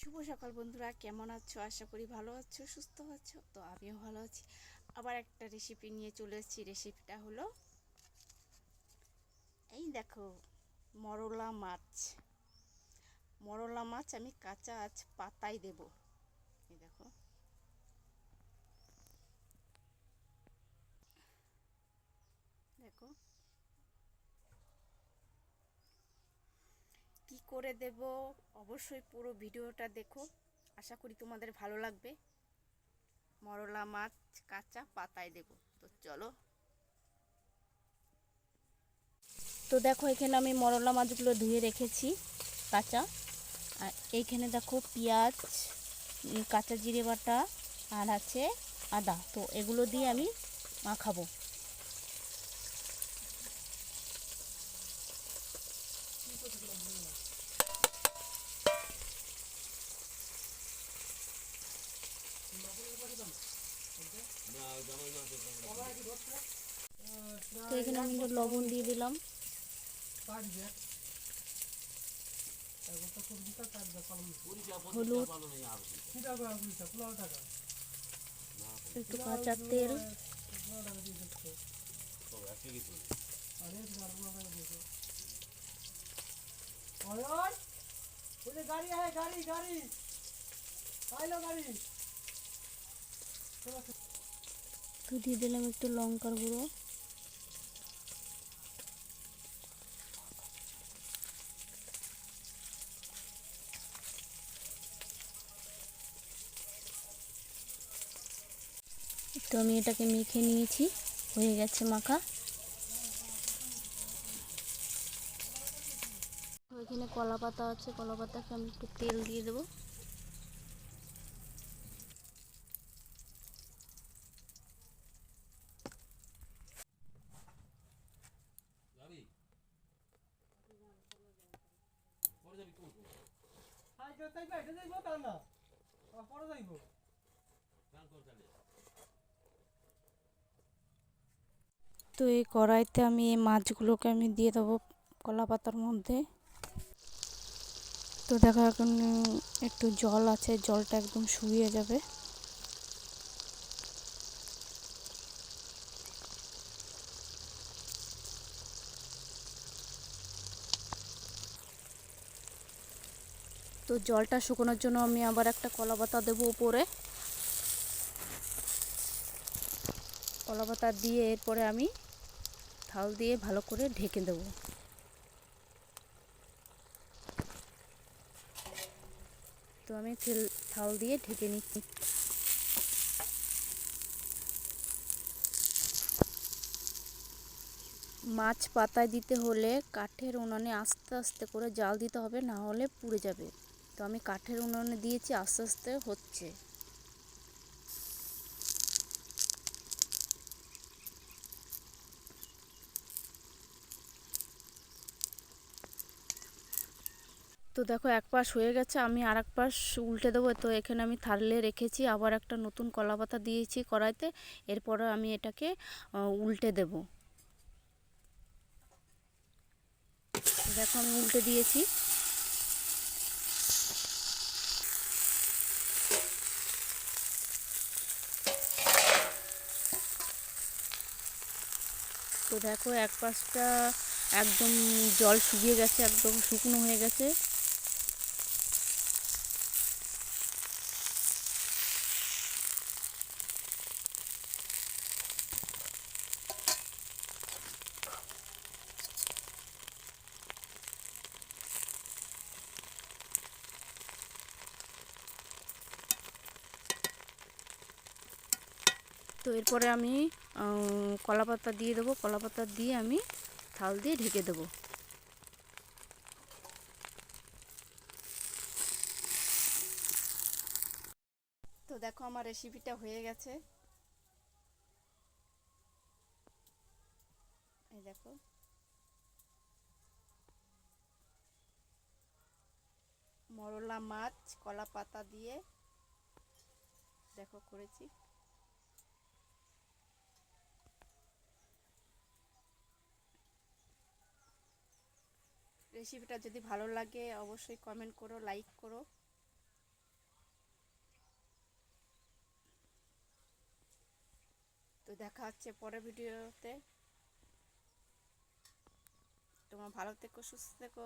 শুভ সকাল বন্ধুরা, কেমন আছো? আশা করি ভালো আছো, সুস্থ আছো। তো আমিও ভালো আছি। আবার একটা রেসিপি নিয়ে চলে এসেছি। রেসিপিটা হলো এই দেখো, মরলা মাছ। মরলা মাছ আমি কাঁচা আজ পাতায় দেব। এই দেখো, দেখো কি করে দেব। অবশ্যই পুরো ভিডিওটা দেখো, আশা করি তোমাদের ভালো লাগবে। মরলা মাছ কাঁচা পাতায় দেব। তো চলো। তো দেখো, এখানে আমি মরলা মাছগুলো ধুয়ে রেখেছি কাঁচা। আর এইখানে দেখো পেঁয়াজ, কাঁচা জিরে বাটা আর আছে আদা। তো এগুলো দিয়ে আমি মাখাবো। তো এখানে আমি লবণ দিয়ে দিলাম, হলুদ, একটু কাঁচা তেল, তো দিয়ে দিলাম একটু লঙ্কার গুঁড়ো। তো আমি এটাকে মেখে নিয়েছি, হয়ে গেছে মাখা। ওইখানে কলা পাতা আছে, কলা পাতাকে আমি একটু তেল দিয়ে দেবো। তো এই কড়াইতে আমি এই মাছগুলোকে আমি দিয়ে দেবো কলা পাতার মধ্যে। তো দেখো, এখন একটু জল আছে, জলটা একদম শুকিয়ে যাবে। তো জলটা শুকানোর জন্য আমি আবার একটা কলা পাতা দেবো উপরে। কলা পাতা দিয়ে এরপরে আমি থাল দিয়ে ভালো করে ঢেকে দেবো। তো আমি থাল দিয়ে ঢেকে নিচ্ছি। মাছ পাতায় দিতে হলে কাঠের উনুনে আস্তে আস্তে করে জাল দিতে হবে, না হলে পুড়ে যাবে। তো আমি কাঠের উনুনে দিয়েছি, আস্তে আস্তে হচ্ছে। তো দেখো, এক পাশ হয়ে গেছে, আমি আর এক পাশ উল্টে দেবো। তো এখানে আমি থালে রেখেছি, আবার একটা নতুন কলা পাতা দিয়েছি কড়াইতে। এরপরে আমি এটাকে উল্টে দেব। দেখো, আমি উল্টে দিয়েছি। তো দেখো, এক পাশটা একদম জল শুকিয়ে গেছে, একদম শুকনো হয়ে গেছে। তো এরপরে আমি কলা পাতা দিয়ে দেবো। কলা পাতা দিয়ে আমি থাল দিয়ে ঢেকে দেবো। তো দেখো, আমার রেসিপিটা হয়ে গেছে। এই দেখো, মরলা মাছ কলা পাতা দিয়ে দেখো করেছি। রেসিপিটা যদি ভালো লাগে অবশ্যই কমেন্ট করো, লাইক করো। তো দেখা হচ্ছে পরের ভিডিওতে। তোমরা ভালো থেকো, সুস্থ থেকো।